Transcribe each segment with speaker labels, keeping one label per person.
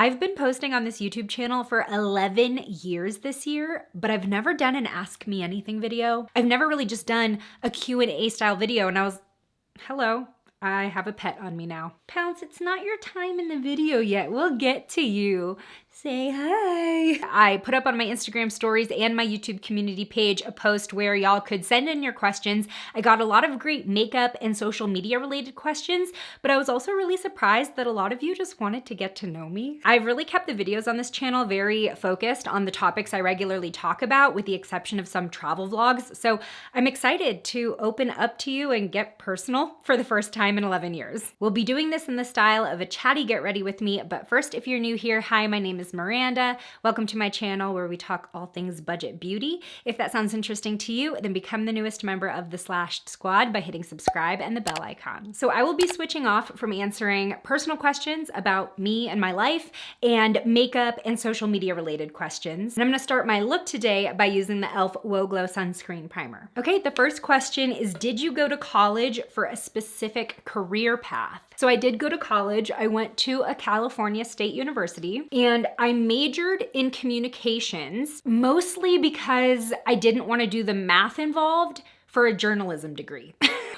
Speaker 1: I've been posting on this YouTube channel for 11 years this year, but I've never done an Ask Me Anything video. I've never really just done a Q&A style video, and I was, hello, I have a pet on me now. Pounce, it's not your time in the video yet. We'll get to you. Say hi. I put up on my Instagram stories and my YouTube community page a post where y'all could send in your questions. I got a lot of great makeup and social media related questions, but I was also really surprised that a lot of you just wanted to get to know me. I've really kept the videos on this channel very focused on the topics I regularly talk about, with the exception of some travel vlogs. So I'm excited to open up to you and get personal for the first time in 11 years. We'll be doing this in the style of a chatty get ready with me, but first, if you're new here, hi, my name is Miranda. Welcome to my channel where we talk all things budget beauty. If that sounds interesting to you, then become the newest member of the Slashed Squad by hitting subscribe and the bell icon. So I will be switching off from answering personal questions about me and my life and makeup and social media related questions. And I'm gonna start my look today by using the e.l.f. Whoa Glow Sunscreen Primer. Okay, the first question is, did you go to college for a specific career path? So I did go to college. I went to a California State University and I majored in communications, mostly because I didn't want to do the math involved for a journalism degree.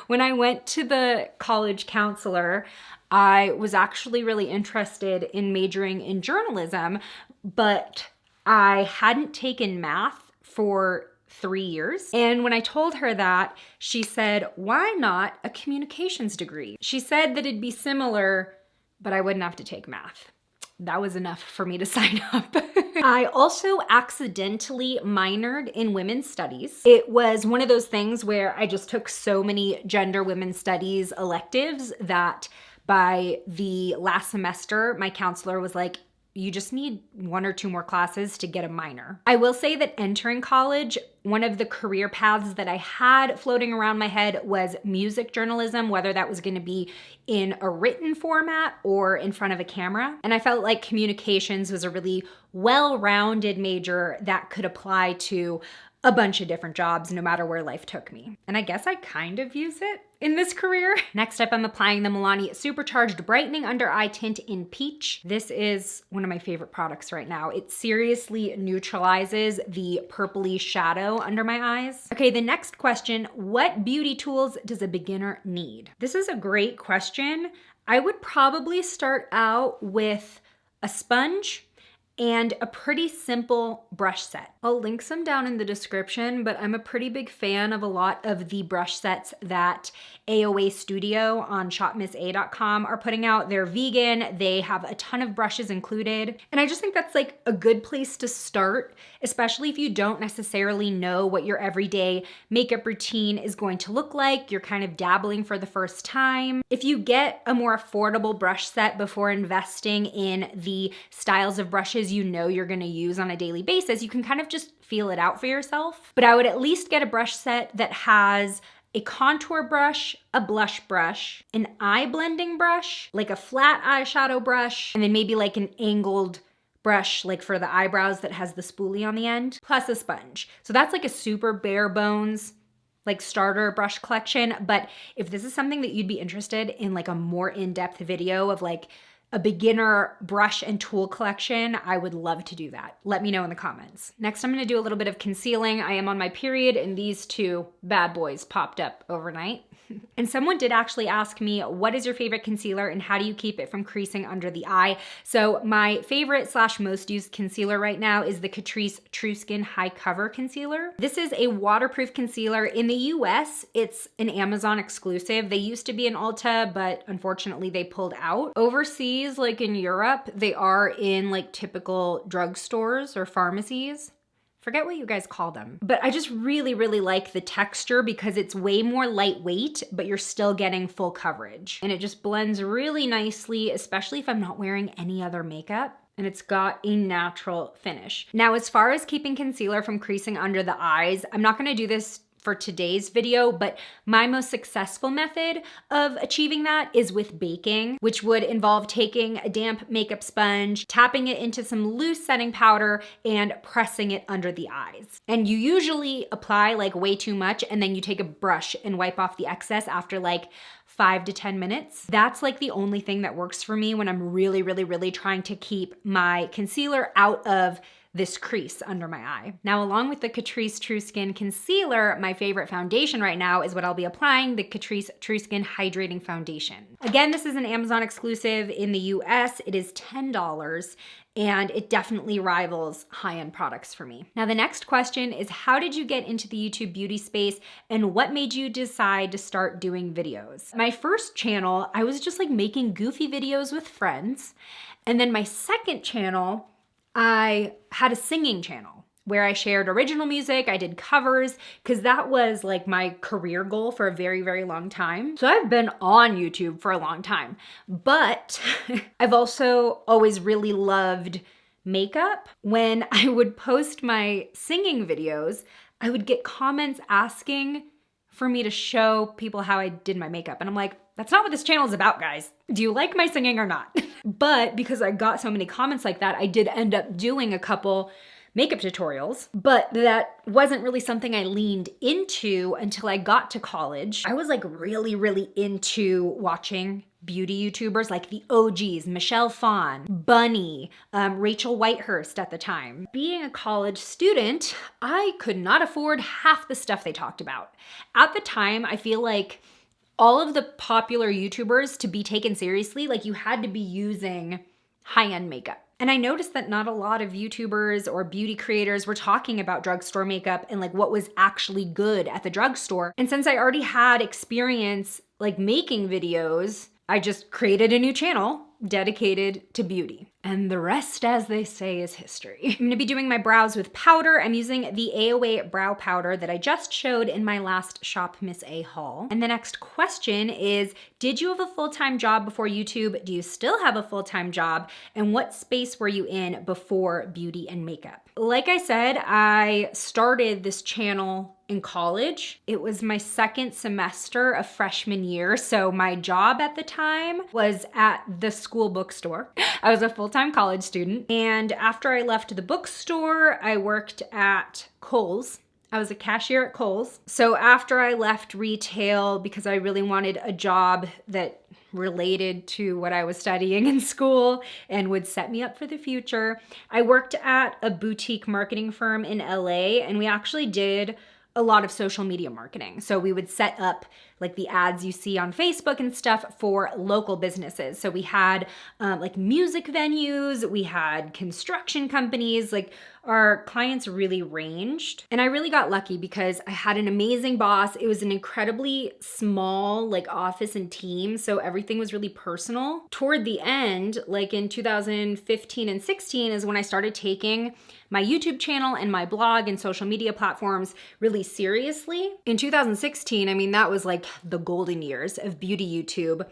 Speaker 1: When I went to the college counselor, I was actually really interested in majoring in journalism, but I hadn't taken math for 3 years. And when I told her that, she said, why not a communications degree? She said that it'd be similar, but I wouldn't have to take math. That was enough for me to sign up. I also accidentally minored in women's studies. It was one of those things where I just took so many gender women's studies electives that by the last semester, my counselor was like, you just need 1 or 2 more classes to get a minor. I will say that entering college, one of the career paths that I had floating around my head was music journalism, whether that was gonna be in a written format or in front of a camera. And I felt like communications was a really well-rounded major that could apply to a bunch of different jobs no matter where life took me. And I guess I kind of use it in this career. Next up, I'm applying the Milani Supercharged Brightening Under Eye Tint in Peach. This is one of my favorite products right now. It seriously neutralizes the purpley shadow under my eyes. Okay, the next question, what beauty tools does a beginner need? This is a great question. I would probably start out with a sponge and a pretty simple brush set. I'll link some down in the description, but I'm a pretty big fan of a lot of the brush sets that AOA Studio on shopmissa.com are putting out. They're vegan, they have a ton of brushes included, and I just think that's like a good place to start, especially if you don't necessarily know what your everyday makeup routine is going to look like. You're kind of dabbling for the first time. If you get a more affordable brush set before investing in the styles of brushes you know you're gonna use on a daily basis, you can kind of just feel it out for yourself. But I would at least get a brush set that has a contour brush, a blush brush, an eye blending brush, like a flat eyeshadow brush, and then maybe like an angled brush like for the eyebrows that has the spoolie on the end, plus a sponge. So that's like a super bare bones like starter brush collection. But if this is something that you'd be interested in, like a more in-depth video of like a beginner brush and tool collection, I would love to do that. Let me know in the comments. Next, I'm gonna do a little bit of concealing. I am on my period and these 2 bad boys popped up overnight. And someone did actually ask me, what is your favorite concealer and how do you keep it from creasing under the eye? So my favorite / most used concealer right now is the Catrice True Skin High Cover Concealer. This is a waterproof concealer. In the US, it's an Amazon exclusive. They used to be in Ulta, but unfortunately they pulled out. Overseas, like in Europe, they are in like typical drugstores or pharmacies. Forget what you guys call them. But I just really, really like the texture because it's way more lightweight, but you're still getting full coverage. And it just blends really nicely, especially if I'm not wearing any other makeup. And it's got a natural finish. Now, as far as keeping concealer from creasing under the eyes, I'm not gonna do this for today's video, but my most successful method of achieving that is with baking, which would involve taking a damp makeup sponge, tapping it into some loose setting powder, and pressing it under the eyes. And you usually apply like way too much, and then you take a brush and wipe off the excess after like 5 to 10 minutes. That's like the only thing that works for me when I'm really trying to keep my concealer out of this crease under my eye. Now, along with the Catrice True Skin Concealer, my favorite foundation right now is what I'll be applying, the Catrice True Skin Hydrating Foundation. Again, this is an Amazon exclusive in the US. It is $10 and it definitely rivals high-end products for me. Now, the next question is, how did you get into the YouTube beauty space and what made you decide to start doing videos? My first channel, I was just like making goofy videos with friends. And then my second channel, I had a singing channel where I shared original music, I did covers, because that was like my career goal for a very long time. So I've been on YouTube for a long time, but I've also always really loved makeup. When I would post my singing videos, I would get comments asking for me to show people how I did my makeup. And I'm like, that's not what this channel is about, guys. Do you like my singing or not? But because I got so many comments like that, I did end up doing a couple makeup tutorials, but that wasn't really something I leaned into until I got to college. I was like really into watching beauty YouTubers like the OGs, Michelle Phan, Bunny, Rachel Whitehurst at the time. Being a college student, I could not afford half the stuff they talked about. At the time, I feel like all of the popular YouTubers, to be taken seriously, like you had to be using high-end makeup. And I noticed that not a lot of YouTubers or beauty creators were talking about drugstore makeup and like what was actually good at the drugstore. And since I already had experience like making videos, I just created a new channel dedicated to beauty. And the rest, as they say, is history. I'm gonna be doing my brows with powder. I'm using the AOA brow powder that I just showed in my last Shop Miss A haul. And the next question is, did you have a full-time job before YouTube? Do you still have a full-time job? And what space were you in before beauty and makeup? Like I said, I started this channel in college. It was my second semester of freshman year. So my job at the time was at the school bookstore. I was a full-time college student. And after I left the bookstore, I worked at Kohl's. I was a cashier at Kohl's. So after I left retail, because I really wanted a job that related to what I was studying in school and would set me up for the future, I worked at a boutique marketing firm in LA, and we actually did a lot of social media marketing. So we would set up like the ads you see on Facebook and stuff for local businesses. So we had like music venues, we had construction companies, like our clients really ranged. And I really got lucky because I had an amazing boss. It was an incredibly small like office and team, so everything was really personal. Toward the end, like in 2015 and 16 is when I started taking my YouTube channel and my blog and social media platforms really seriously. In 2016, I mean, that was like the golden years of beauty YouTube.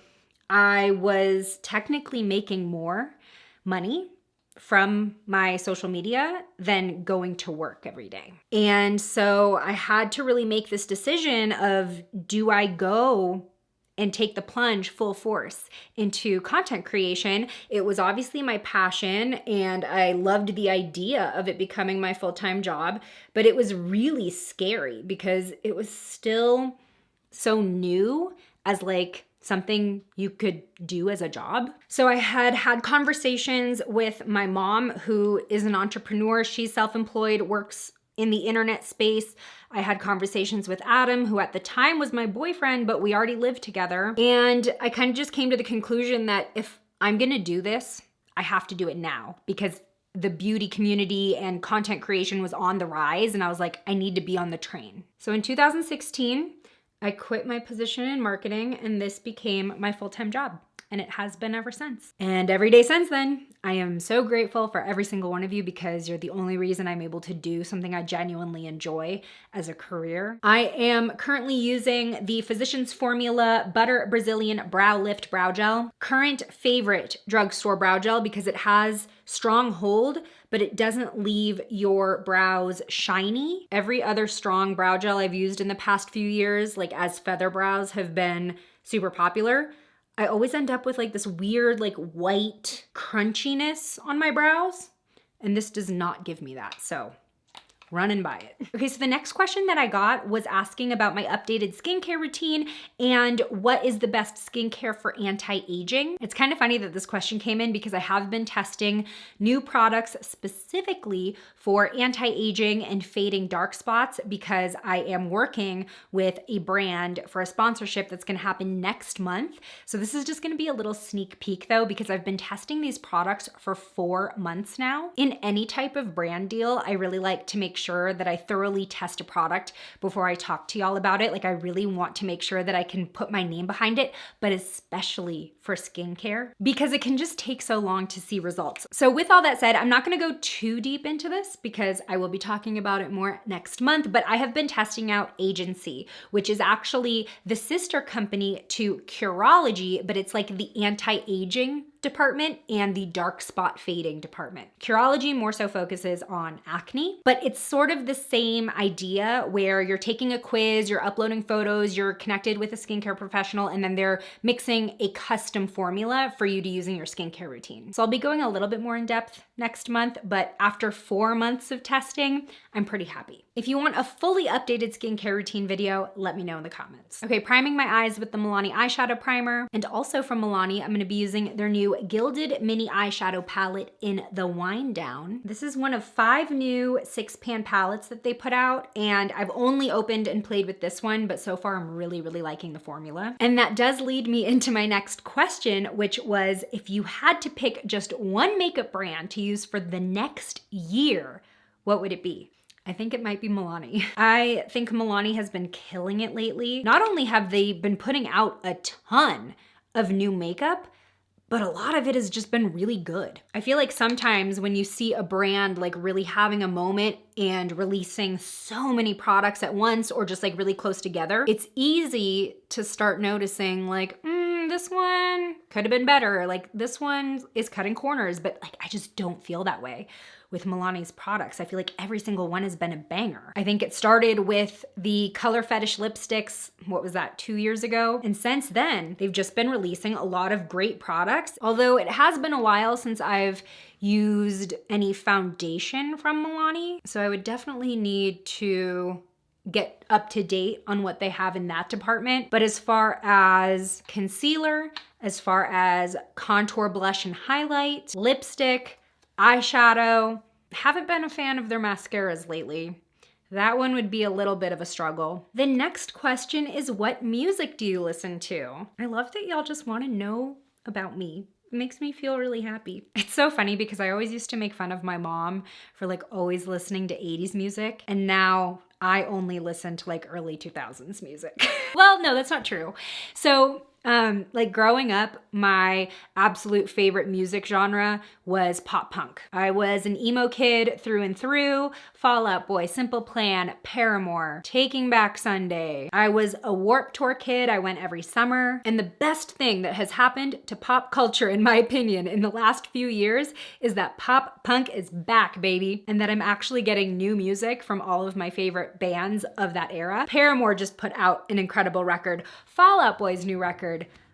Speaker 1: I was technically making more money from my social media than going to work every day. And so I had to really make this decision of, do I go and take the plunge full force into content creation? It was obviously my passion and I loved the idea of it becoming my full-time job, but it was really scary because it was still so new as like something you could do as a job. So I had conversations with my mom, who is an entrepreneur. She's self-employed, works in the internet space. I had conversations with Adam, who at the time was my boyfriend, but we already lived together. And I kind of just came to the conclusion that if I'm gonna do this, I have to do it now, because the beauty community and content creation was on the rise. And I was like, I need to be on the train. So in 2016, I quit my position in marketing and this became my full-time job. And it has been ever since. And every day since then, I am so grateful for every single one of you, because you're the only reason I'm able to do something I genuinely enjoy as a career. I am currently using the Physicians Formula Butter Brazilian Brow Lift Brow Gel. Current favorite drugstore brow gel because it has strong hold, but it doesn't leave your brows shiny. Every other strong brow gel I've used in the past few years, like as feather brows have been super popular, I always end up with like this weird like white crunchiness on my brows, and this does not give me that. So run and buy it. Okay, so the next question that I got was asking about my updated skincare routine and what is the best skincare for anti-aging. It's kind of funny that this question came in because I have been testing new products specifically for anti-aging and fading dark spots because I am working with a brand for a sponsorship that's gonna happen next month. So this is just gonna be a little sneak peek though, because I've been testing these products for 4 months now. In any type of brand deal, I really like to make sure that I thoroughly test a product before I talk to y'all about it. Like I really want to make sure that I can put my name behind it, but especially for skincare, because it can just take so long to see results. So with all that said, I'm not gonna go too deep into this because I will be talking about it more next month, but I have been testing out Agency, which is actually the sister company to Curology, but it's like the anti-aging department and the dark spot fading department. Curology more so focuses on acne, but it's sort of the same idea where you're taking a quiz, you're uploading photos, you're connected with a skincare professional, and then they're mixing a custom formula for you to use in your skincare routine. So I'll be going a little bit more in depth next month, but after 4 months of testing, I'm pretty happy. If you want a fully updated skincare routine video, let me know in the comments. Okay, priming my eyes with the Milani eyeshadow primer, and also from Milani, I'm gonna be using their new Gilded Mini Eyeshadow Palette in the Wind Down. This is one of 5 new 6-pan palettes that they put out, and I've only opened and played with this one, but so far I'm really liking the formula. And that does lead me into my next question, which was if you had to pick just one makeup brand to use for the next year, what would it be? I think it might be Milani. I think Milani has been killing it lately. Not only have they been putting out a ton of new makeup, but a lot of it has just been really good. I feel like sometimes when you see a brand like really having a moment and releasing so many products at once or just like really close together, it's easy to start noticing like, this one could have been better. Like this one is cutting corners, but like I just don't feel that way with Milani's products. I feel like every single one has been a banger. I think it started with the Color Fetish lipsticks, what was that, 2 years ago? And since then, they've just been releasing a lot of great products. Although it has been a while since I've used any foundation from Milani. So I would definitely need to get up to date on what they have in that department. But as far as concealer, as far as contour, blush, and highlight, lipstick, eyeshadow, haven't been a fan of their mascaras lately. That one would be a little bit of a struggle. The next question is, what music do you listen to? I love that y'all just want to know about me. It makes me feel really happy. It's so funny because I always used to make fun of my mom for like always listening to 80s music, and now I only listen to like early 2000s music. Well, no, that's not true. So like growing up, my absolute favorite music genre was pop punk. I was an emo kid through and through. Fall Out Boy, Simple Plan, Paramore, Taking Back Sunday. I was a Warped Tour kid. I went every summer. And the best thing that has happened to pop culture, in my opinion, in the last few years is that pop punk is back, baby. And that I'm actually getting new music from all of my favorite bands of that era. Paramore just put out an incredible record. Fall Out Boy's new record,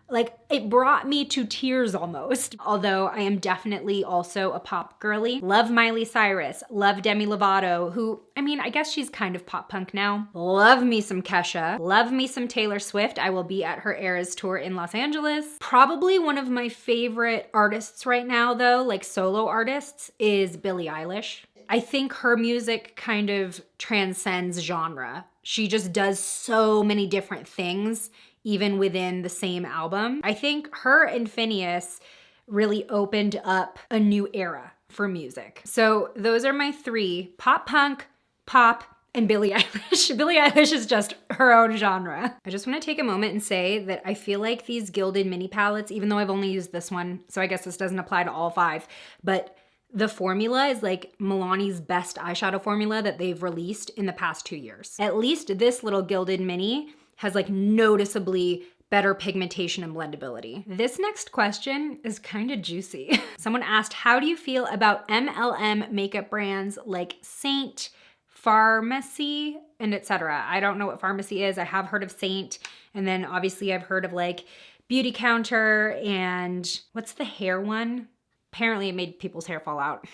Speaker 1: like it brought me to tears almost. Although I am definitely also a pop girly. Love Miley Cyrus, love Demi Lovato, who, I mean, I guess she's kind of pop punk now. Love me some Kesha, love me some Taylor Swift. I will be at her Eras tour in Los Angeles. Probably one of my favorite artists right now though, like solo artists, is Billie Eilish. I think her music kind of transcends genre. She just does so many different things even within the same album. I think her and Phineas really opened up a new era for music. So those are my 3: pop punk, pop, and Billie Eilish. Billie Eilish is just her own genre. I just want to take a moment and say that I feel like these Gilded Mini palettes, even though I've only used this one, so I guess this doesn't apply to all 5, but the formula is like Milani's best eyeshadow formula that they've released in the past 2 years. At least this little Gilded Mini has like noticeably better pigmentation and blendability. This next question is kind of juicy. Someone asked, how do you feel about MLM makeup brands like Saint, Pharmacy, and etc.? I don't know what Pharmacy is. I have heard of Saint, and then obviously I've heard of like Beauty Counter and what's the hair one? Apparently it made people's hair fall out.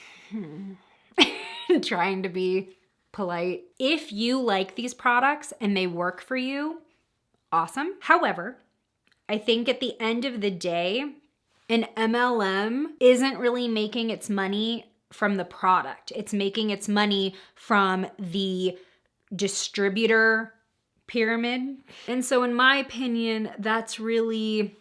Speaker 1: Trying to be polite. If you like these products and they work for you, awesome. However, I think at the end of the day, an MLM isn't really making its money from the product. It's making its money from the distributor pyramid. And so in my opinion, that's really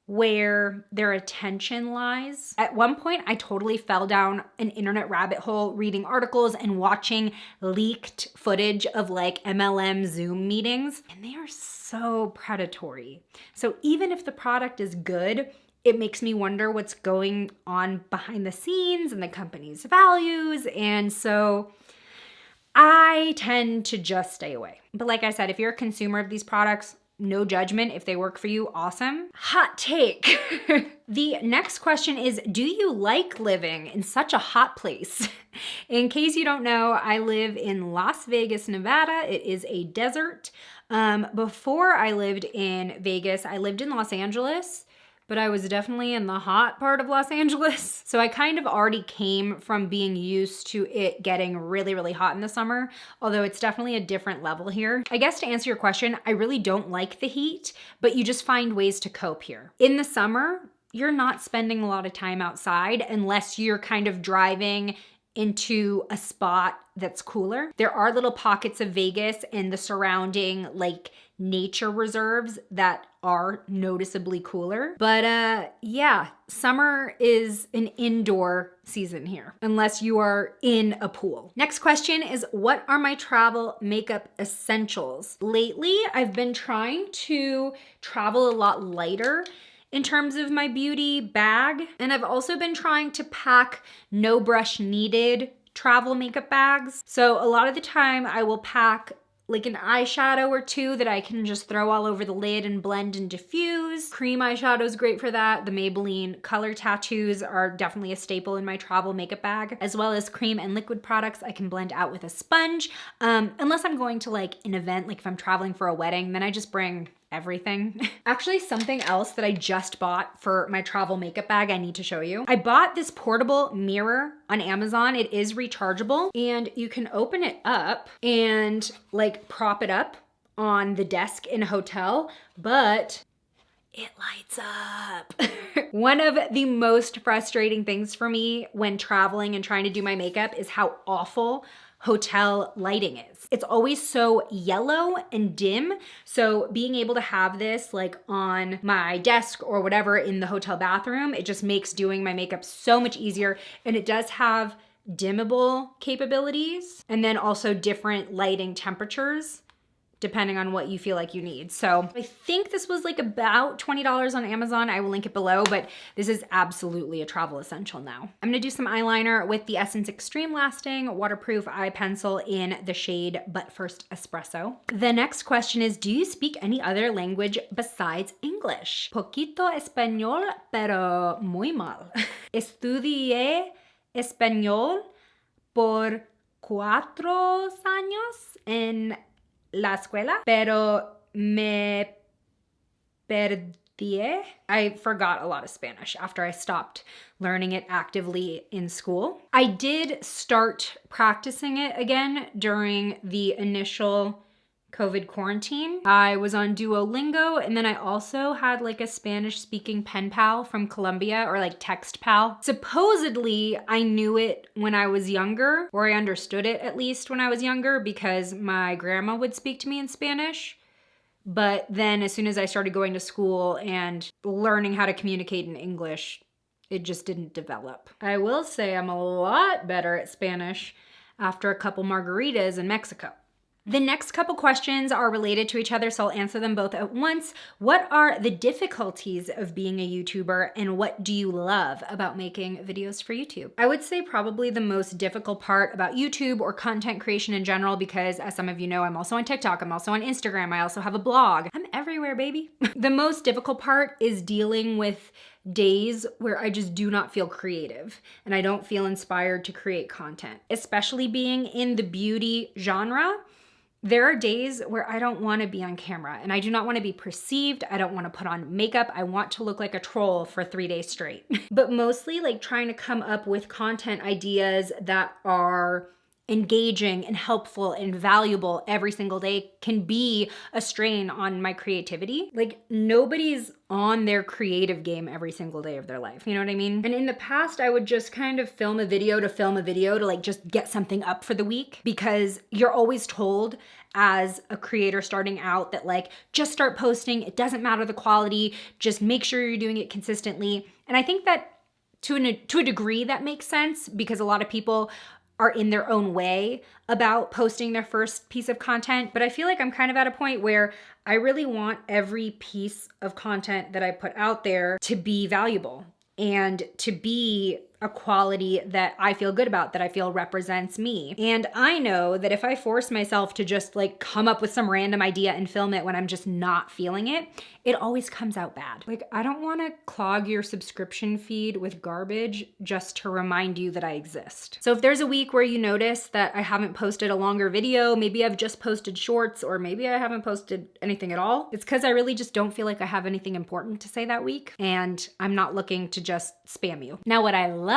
Speaker 1: where their attention lies. At one point, I totally fell down an internet rabbit hole reading articles and watching leaked footage of like MLM Zoom meetings, and they are so predatory. So even if the product is good, it makes me wonder what's going on behind the scenes and the company's values. And so I tend to just stay away. But like I said, if you're a consumer of these products, no judgment. If they work for you, awesome. Hot take. The next question is, do you like living in such a hot place? In case you don't know, I live in Las Vegas, Nevada. It is a desert. Before I lived in Vegas, I lived in Los Angeles, but I was definitely in the hot part of Los Angeles. So I kind of already came from being used to it getting really, really hot in the summer, although it's definitely a different level here. I guess to answer your question, I really don't like the heat, but you just find ways to cope here. In the summer, you're not spending a lot of time outside unless you're kind of driving into a spot that's cooler. There are little pockets of Vegas and the surrounding like nature reserves that are noticeably cooler. But yeah, summer is an indoor season here, unless you are in a pool. Next question is, what are my travel makeup essentials? Lately, I've been trying to travel a lot lighter in terms of my beauty bag. And I've also been trying to pack no brush needed travel makeup bags. So a lot of the time I will pack like an eyeshadow or two that I can just throw all over the lid and blend and diffuse. Cream eyeshadow is great for that. The Maybelline color tattoos are definitely a staple in my travel makeup bag, as well as cream and liquid products I can blend out with a sponge. Unless I'm going to like an event, like if I'm traveling for a wedding, then I just bring everything. Actually, something else that I just bought for my travel makeup bag I need to show you. I bought this portable mirror on Amazon. It is rechargeable and you can open it up and like prop it up on the desk in a hotel, but it lights up. One of the most frustrating things for me when traveling and trying to do my makeup is how awful hotel lighting is. It's always so yellow and dim. So being able to have this like on my desk or whatever in the hotel bathroom, it just makes doing my makeup so much easier. And it does have dimmable capabilities and then also different lighting temperatures depending on what you feel like you need. So I think this was like about $20 on Amazon. I will link it below, but this is absolutely a travel essential now. I'm gonna do some eyeliner with the Essence Extreme Lasting Waterproof Eye Pencil in the shade But First Espresso. The next question is, do you speak any other language besides English? Poquito español, pero muy mal. Estudié español por 4 años en la escuela, pero me perdí. I forgot a lot of Spanish after I stopped learning it actively in school. I did start practicing it again during the initial COVID quarantine. I was on Duolingo, and then I also had like a Spanish speaking pen pal from Colombia, or like text pal. Supposedly I knew it when I was younger, or I understood it at least when I was younger, because my grandma would speak to me in Spanish. But then as soon as I started going to school and learning how to communicate in English, it just didn't develop. I will say I'm a lot better at Spanish after a couple margaritas in Mexico. The next couple questions are related to each other, so I'll answer them both at once. What are the difficulties of being a YouTuber, and what do you love about making videos for YouTube? I would say probably the most difficult part about YouTube or content creation in general, because as some of you know, I'm also on TikTok, I'm also on Instagram, I also have a blog. I'm everywhere, baby. The most difficult part is dealing with days where I just do not feel creative and I don't feel inspired to create content, especially being in the beauty genre. There are days where I don't want to be on camera and I do not want to be perceived. I don't want to put on makeup. I want to look like a troll for 3 days straight. But mostly like trying to come up with content ideas that are engaging and helpful and valuable every single day can be a strain on my creativity. Like, nobody's on their creative game every single day of their life. You know what I mean? And in the past, I would just kind of film a video to like just get something up for the week, because you're always told as a creator starting out that like, just start posting. It doesn't matter the quality. Just make sure you're doing it consistently. And I think that to a degree that makes sense, because a lot of people are in their own way about posting their first piece of content. But I feel like I'm kind of at a point where I really want every piece of content that I put out there to be valuable and to be a quality that I feel good about, that I feel represents me. And I know that if I force myself to just like come up with some random idea and film it when I'm just not feeling it, it always comes out bad. Like, I don't want to clog your subscription feed with garbage just to remind you that I exist. So if there's a week where you notice that I haven't posted a longer video, maybe I've just posted shorts, or maybe I haven't posted anything at all, it's because I really just don't feel like I have anything important to say that week, and I'm not looking to just spam you. Now, what I love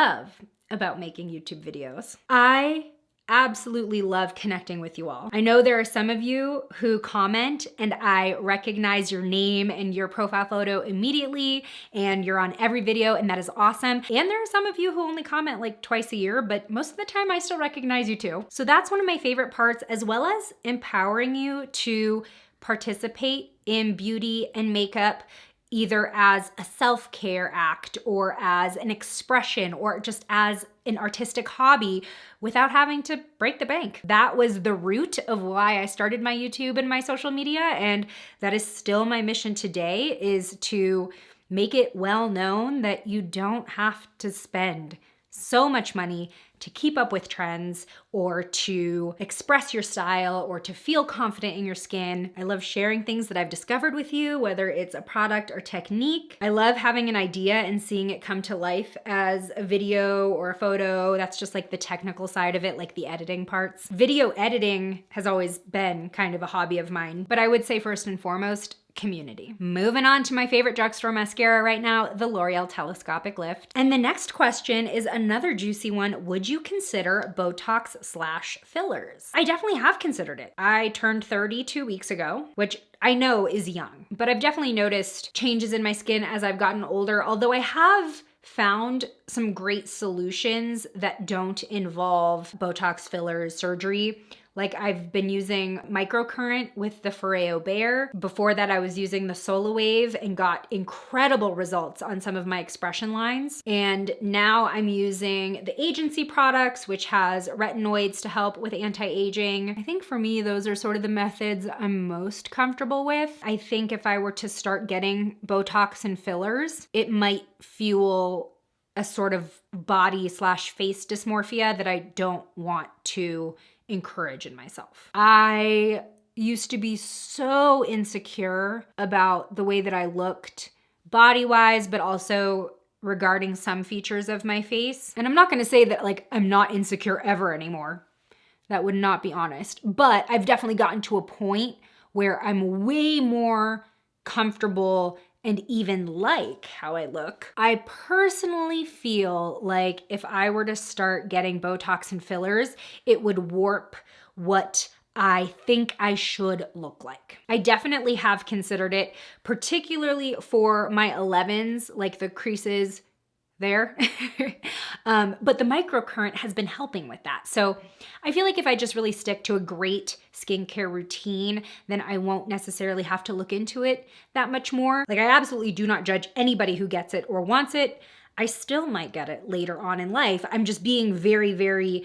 Speaker 1: about making YouTube videos, I absolutely love connecting with you all. I know there are some of you who comment and I recognize your name and your profile photo immediately, and you're on every video, and that is awesome. And there are some of you who only comment like twice a year, but most of the time I still recognize you too. So that's one of my favorite parts, as well as empowering you to participate in beauty and makeup, either as a self-care act or as an expression or just as an artistic hobby without having to break the bank. That was the root of why I started my YouTube and my social media, and that is still my mission today, is to make it well known that you don't have to spend so much money to keep up with trends or to express your style or to feel confident in your skin. I love sharing things that I've discovered with you, whether it's a product or technique. I love having an idea and seeing it come to life as a video or a photo. That's just like the technical side of it, like the editing parts. Video editing has always been kind of a hobby of mine, but I would say first and foremost, community. Moving on to my favorite drugstore mascara right now, the L'Oreal Telescopic Lift. And the next question is another juicy one. Would you consider Botox/fillers? I definitely have considered it. I turned 30 2 weeks ago, which I know is young, but I've definitely noticed changes in my skin as I've gotten older, although I have found some great solutions that don't involve Botox fillers surgery. Like, I've been using microcurrent with the Foreo Bear. Before that, I was using the Sola Wave and got incredible results on some of my expression lines. And now I'm using the Agency products, which has retinoids to help with anti-aging. I think for me, those are sort of the methods I'm most comfortable with. I think if I were to start getting Botox and fillers, it might fuel a sort of body/face dysmorphia that I don't want to encourage in myself. I used to be so insecure about the way that I looked body-wise, but also regarding some features of my face. And I'm not gonna say that like I'm not insecure ever anymore. That would not be honest. But I've definitely gotten to a point where I'm way more comfortable and even like how I look. I personally feel like if I were to start getting Botox and fillers, it would warp what I think I should look like. I definitely have considered it, particularly for my 11s, like the creases there. But the microcurrent has been helping with that. So I feel like if I just really stick to a great skincare routine, then I won't necessarily have to look into it that much more. Like, I absolutely do not judge anybody who gets it or wants it. I still might get it later on in life. I'm just being very, very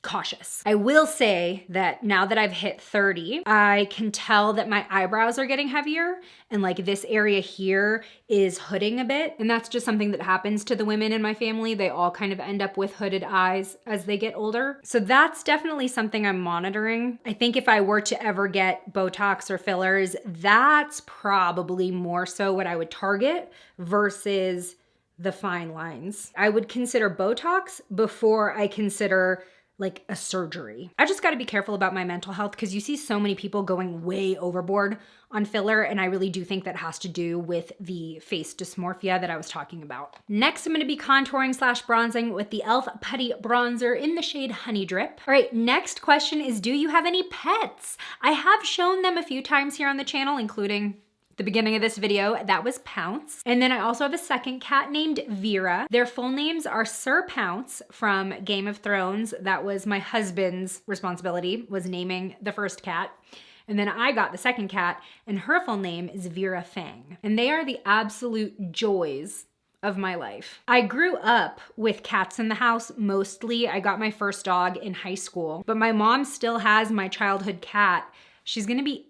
Speaker 1: cautious. I will say that now that I've hit 30, I can tell that my eyebrows are getting heavier, and like this area here is hooding a bit. And that's just something that happens to the women in my family. They all kind of end up with hooded eyes as they get older. So that's definitely something I'm monitoring. I think if I were to ever get Botox or fillers, that's probably more so what I would target versus the fine lines. I would consider Botox before I consider like a surgery. I just got to be careful about my mental health because you see so many people going way overboard on filler, and I really do think that has to do with the face dysmorphia that I was talking about. Next, I'm going to be contouring / bronzing with the e.l.f. Putty Bronzer in the shade Honey Drip. All right, next question is, do you have any pets? I have shown them a few times here on the channel, including the beginning of this video, that was Pounce. And then I also have a second cat named Vera. Their full names are Sir Pounce from Game of Thrones. That was my husband's responsibility, was naming the first cat. And then I got the second cat, and her full name is Vera Fang. And they are the absolute joys of my life. I grew up with cats in the house mostly. I got my first dog in high school, but my mom still has my childhood cat. She's gonna be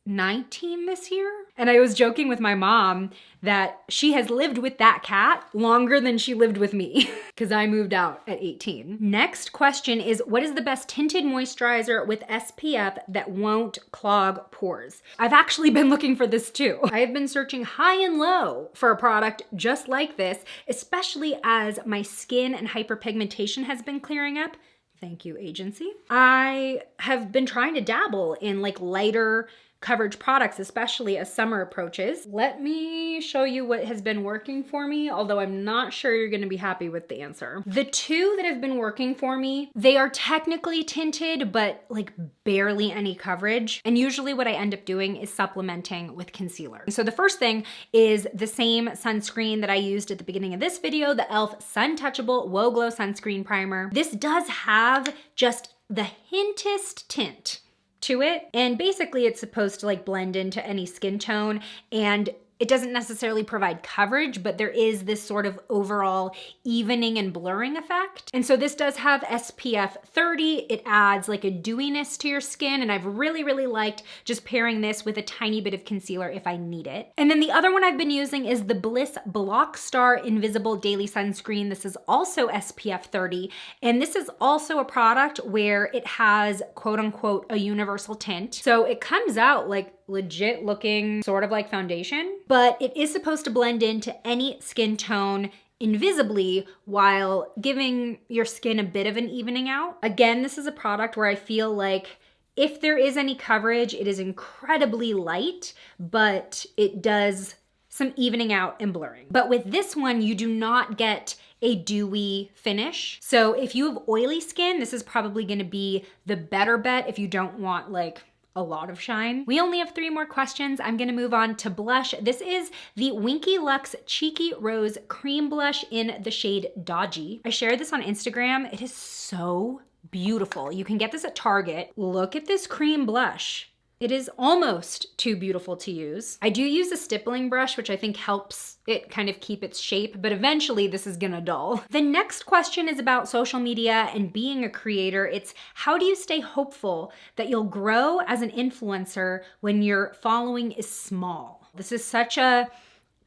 Speaker 1: 19 this year. And I was joking with my mom that she has lived with that cat longer than she lived with me because I moved out at 18. Next question is, what is the best tinted moisturizer with SPF that won't clog pores? I've actually been looking for this too. I have been searching high and low for a product just like this, especially as my skin and hyperpigmentation has been clearing up. Thank you, agency. I have been trying to dabble in like lighter coverage products, especially as summer approaches. Let me show you what has been working for me, although I'm not sure you're gonna be happy with the answer. The two that have been working for me, they are technically tinted, but like barely any coverage. And usually what I end up doing is supplementing with concealer. So the first thing is the same sunscreen that I used at the beginning of this video, the e.l.f. Sun Touchable Wow Glow Sunscreen Primer. This does have just the hintest tint to it, and basically it's supposed to like blend into any skin tone, and it doesn't necessarily provide coverage, but there is this sort of overall evening and blurring effect. And so this does have SPF 30. It adds like a dewiness to your skin, and I've really, really liked just pairing this with a tiny bit of concealer if I need it. And then the other one I've been using is the Bliss Block Star Invisible Daily Sunscreen. This is also SPF 30, and this is also a product where it has quote unquote a universal tint. So it comes out like legit looking sort of like foundation, but it is supposed to blend into any skin tone invisibly while giving your skin a bit of an evening out. Again, this is a product where I feel like if there is any coverage, it is incredibly light, but it does some evening out and blurring. But with this one, you do not get a dewy finish. So if you have oily skin, this is probably gonna be the better bet if you don't want like a lot of shine. We only have 3 more questions. I'm gonna move on to blush. This is the Winky Lux Cheeky Rose Cream Blush in the shade Dodgy. I shared this on Instagram. It is so beautiful. You can get this at Target. Look at this cream blush. It is almost too beautiful to use. I do use a stippling brush, which I think helps it kind of keep its shape, but eventually this is gonna dull. The next question is about social media and being a creator. It's how do you stay hopeful that you'll grow as an influencer when your following is small? This is such a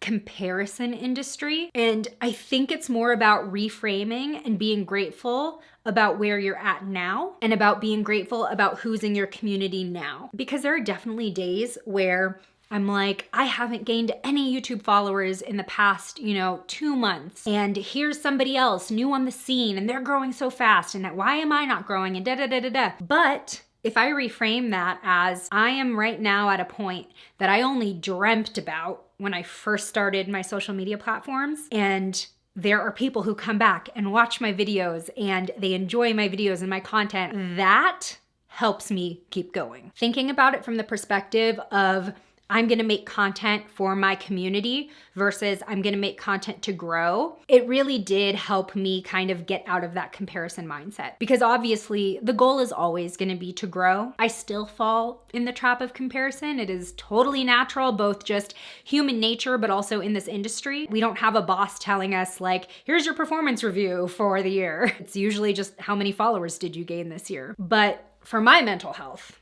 Speaker 1: comparison industry, and I think it's more about reframing and being grateful about where you're at now and about being grateful about who's in your community now. Because there are definitely days where I'm like, I haven't gained any YouTube followers in the past, 2 months. And here's somebody else new on the scene and they're growing so fast, and why am I not growing, and da-da-da-da-da. But if I reframe that as I am right now at a point that I only dreamt about when I first started my social media platforms, and there are people who come back and watch my videos and they enjoy my videos and my content, that helps me keep going. Thinking about it from the perspective of I'm gonna make content for my community versus I'm gonna make content to grow, it really did help me kind of get out of that comparison mindset. Because obviously the goal is always gonna be to grow. I still fall in the trap of comparison. It is totally natural, both just human nature, but also in this industry. We don't have a boss telling us like, here's your performance review for the year. It's usually just how many followers did you gain this year? But for my mental health,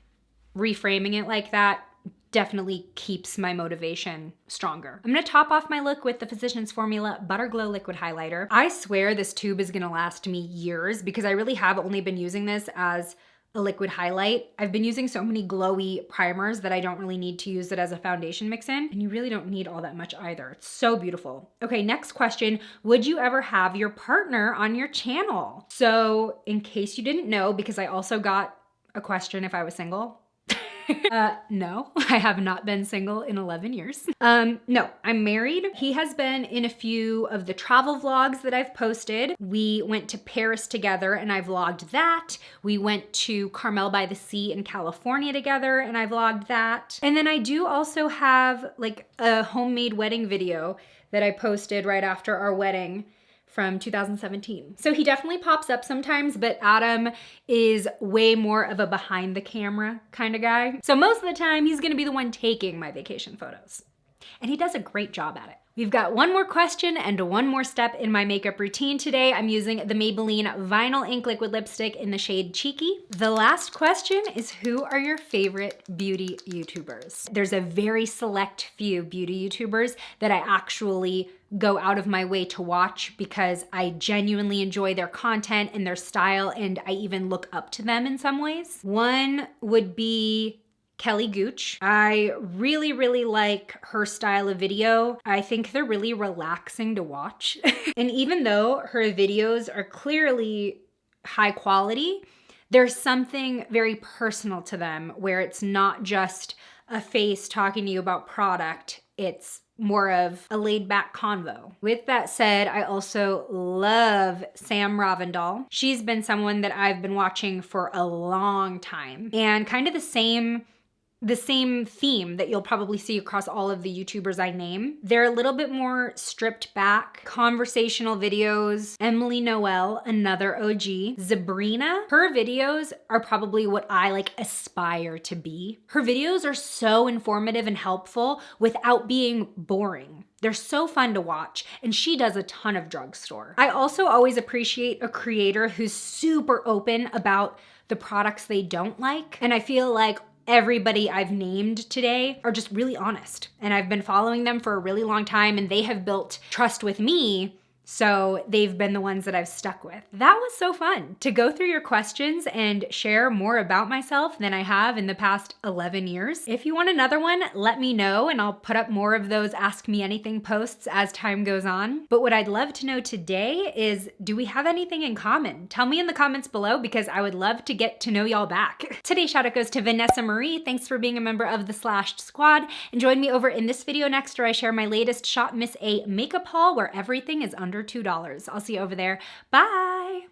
Speaker 1: reframing it like that definitely keeps my motivation stronger. I'm gonna top off my look with the Physicians Formula Butter Glow Liquid Highlighter. I swear this tube is gonna last me years because I really have only been using this as a liquid highlight. I've been using so many glowy primers that I don't really need to use it as a foundation mix-in, and you really don't need all that much either. It's so beautiful. Okay, next question. Would you ever have your partner on your channel? So in case you didn't know, because I also got a question if I was single. No, I have not been single in 11 years. No, I'm married. He has been in a few of the travel vlogs that I've posted. We went to Paris together and I vlogged that. We went to Carmel by the Sea in California together and I vlogged that. And then I do also have like a homemade wedding video that I posted right after our wedding from 2017. So he definitely pops up sometimes, but Adam is way more of a behind the camera kind of guy. So most of the time he's gonna be the one taking my vacation photos. And he does a great job at it. We've got one more question and one more step in my makeup routine today. I'm using the Maybelline Vinyl Ink Liquid Lipstick in the shade Cheeky. The last question is, who are your favorite beauty YouTubers? There's a very select few beauty YouTubers that I actually go out of my way to watch because I genuinely enjoy their content and their style, and I even look up to them in some ways. One would be Kelly Gooch. I really, really like her style of video. I think they're really relaxing to watch. And even though her videos are clearly high quality, there's something very personal to them where it's not just a face talking to you about product. It's more of a laid back convo. With that said, I also love Sam Ravindal. She's been someone that I've been watching for a long time, and kind of the same theme that you'll probably see across all of the YouTubers I name. They're a little bit more stripped back, conversational videos. Emily Noel, another OG. Zabrina, her videos are probably what I like aspire to be. Her videos are so informative and helpful without being boring. They're so fun to watch, and she does a ton of Drugstore. I also always appreciate a creator who's super open about the products they don't like, and I feel like everybody I've named today are just really honest. And I've been following them for a really long time, and they have built trust with me. So they've been the ones that I've stuck with. That was so fun to go through your questions and share more about myself than I have in the past 11 years. If you want another one, let me know and I'll put up more of those Ask Me Anything posts as time goes on. But what I'd love to know today is, do we have anything in common? Tell me in the comments below because I would love to get to know y'all back. Today's shout out goes to Vanessa Marie. Thanks for being a member of the Slashed Squad. And join me over in this video next where I share my latest Shop Miss A makeup haul where everything is under $2. I'll see you over there. Bye.